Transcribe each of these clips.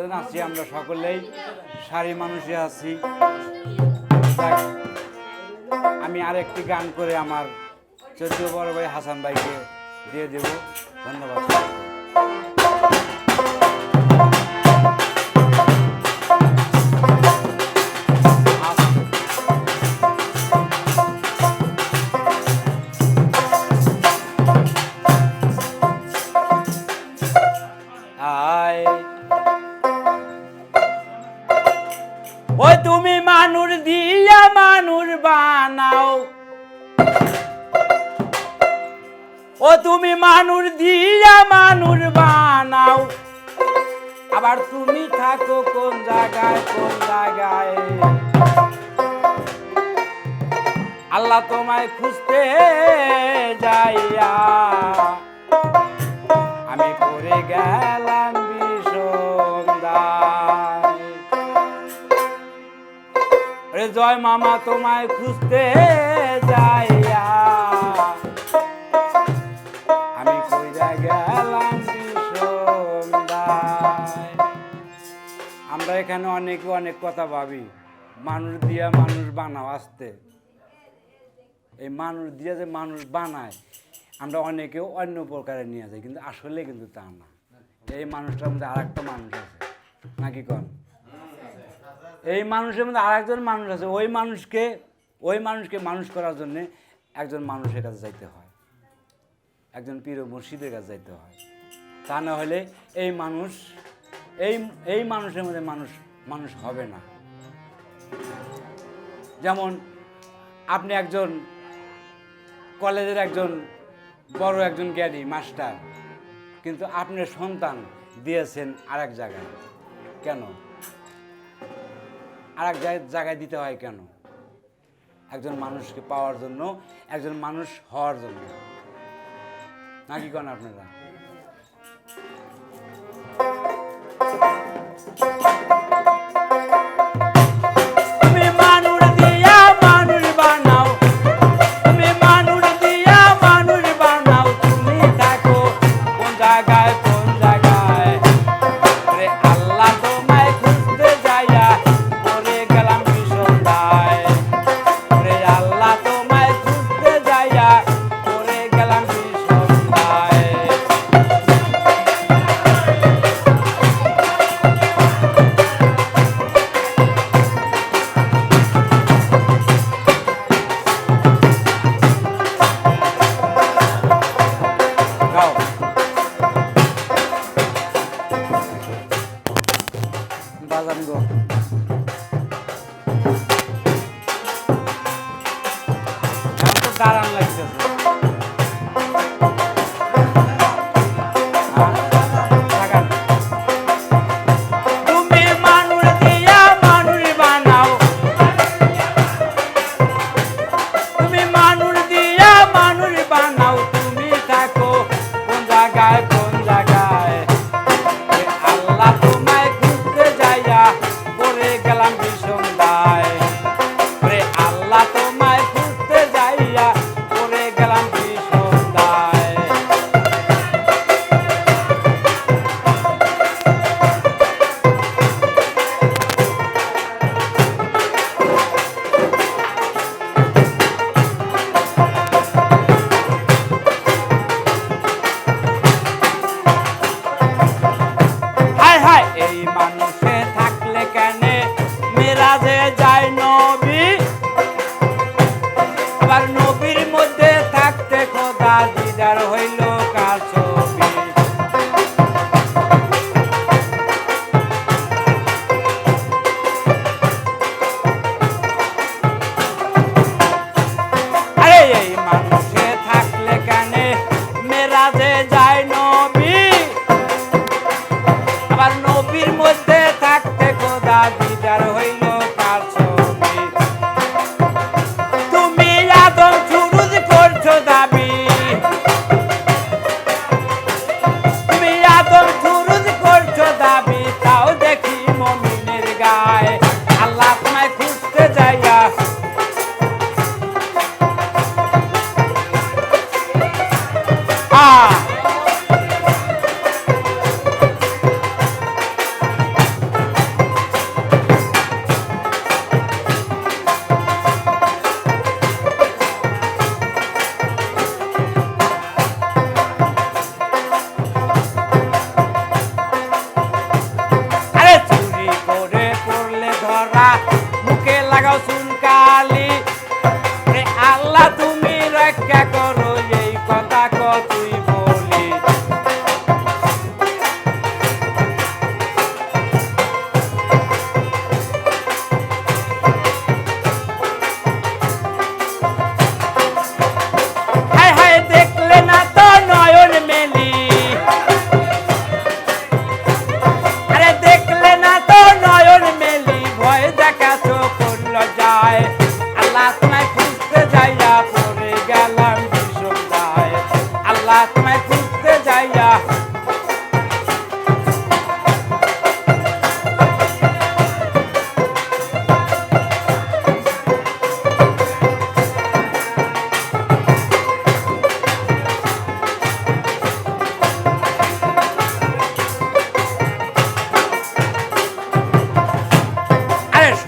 যতজন আছি আমরা সকলেই সারি মানুষই আছি। আমি আরেকটি গান করে আমার চৌদ্দ বড় ভাই হাসান ভাইকে দিয়ে দেব। ধন্যবাদ। ওই তুমি মানুষ দিয়া মানুষ বানাও, ও তুমি মানুষ দিয়া মানুষ বানাও, আবার তুমি থাকো কোন জায়গায় কোন জায়গায়। আল্লাহ তোমায় খুঁজতে যাইয়া আমি পড়ে গেলাম বিষমদায়। রে জয় মামা তোমায় খুঁজতে যাইয়া আমি পড়ে গেলাম বিষমদায়। আমরা এখানে অনেকে অনেক কথা ভাবি, মানুষ দিয়া মানুষ বানাও। আসতে এই মানুষ দিয়া যে মানুষ বানায় আমরা অনেকেও অন্য প্রকারে নিয়ে যাই, কিন্তু আসলে কিন্তু তা না। এই মানুষটার মধ্যে আর একটা মানুষ আছে, নাকি কন? এই মানুষের মধ্যে আর একজন মানুষ আছে। ওই মানুষকে মানুষ করার জন্যে একজন মানুষের কাছে যাইতে হয়, একজন পীর মুর্শিদের কাছে যাইতে হয়। তা না হলে এই মানুষের মধ্যে মানুষ হবে না। যেমন আপনি একজন কলেজের একজন বড় একজন জ্ঞানী মাস্টার, কিন্তু আপনার সন্তান দিয়েছেন আর এক জায়গায়। কেন আর এক জায়গায় দিতে হয়? কেন? একজন মানুষকে পাওয়ার জন্য, একজন মানুষ হওয়ার জন্য, নাকি কেন আপনারা? দাঁড়ান লাগছে। তুমি মানুষ দিয়া মানুষ বানাও, তুমি মানুষ দিয়া মানুষ বানাও, তুমি থাকো কোন জায়গায় কোন জায়গায়। আল্লাহ তোমায় খুঁজতে যাইয়া পড়ে গেলাম বিষমদায়। আল্লাহ তোমায় খুঁজতে যাইয়া পড়ে গেলাম বিষমদায়। আরে দেখলে না তো নয়ন মেলি ভয় দেখাতো করল যায় আল্লাহ তোমায় খুঁজতে যাইয়া পড়ে গেলাম ভীষণ দায় আল্লাহ তোমায় খুঁজতে যাইয়া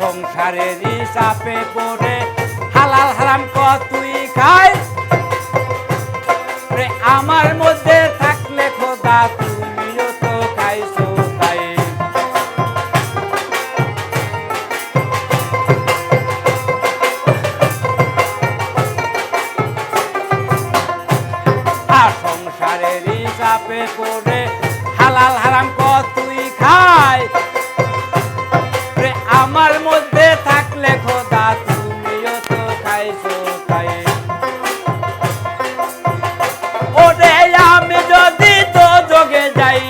সংসারের চাপে পড়ে হালাল হারাম কতই খাই আমার মধ্যে থাকলে খোদা তুমিও তো খাইছো তাই আর সংসারের চাপে পড়ে হালাল হারাম কতই খাই আমার মধ্যে থাকলে খোদা তুমিও তো খাইছো তাই ওরে আমি যদি তো যোগে যাই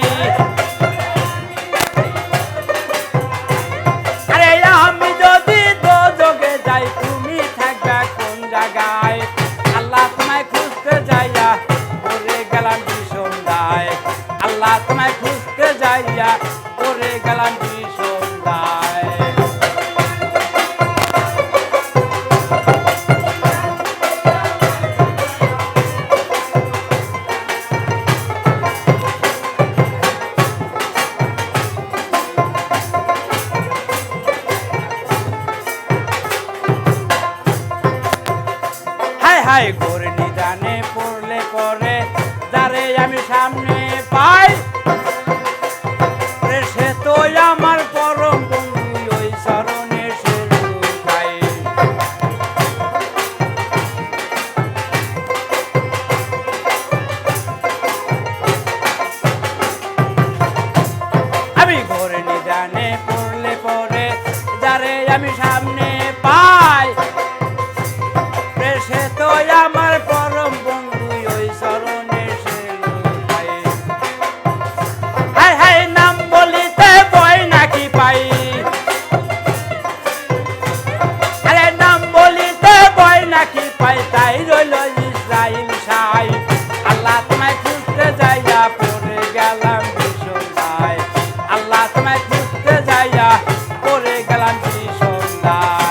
আরে আমি যদি তো যোগে যাই তুমি থাকবে কোন জায়গায় আল্লাহ তোমায় খুঁজতে যাইয়া পড়ে গেলাম ভীষণ দায় আল্লাহ তোমায় খুঁজতে যাইয়া পড়ে গেলাম ভীষণ দায় হাই ঘোর নিদানে পড়লে পরে যারে আমি সামনে পাই সে তো আমার পরম বন্ধু ওই চরণে সে লুকাই আমি ঘোর নিদানে পড়লে পরে যারে আমি সামনে পাই সে তো আমার পরম বন্ধু ওই চরণে সে লুকাই হাই হাই নাম বলিতে ভয় নাকি পাই আরে নাম বলিতে ভয় নাকি পাই তাই রইল ইসরাইল সাই আল্লাহ তোমায় খুঁজতে যাইয়া পড়ে গেলাম ভীষণ দায় আল্লাহ তোমায় খুঁজতে যাইয়া পড়ে গেলাম ভীষণ দায়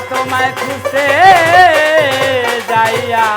তোমায় খুঁজতে যাইয়া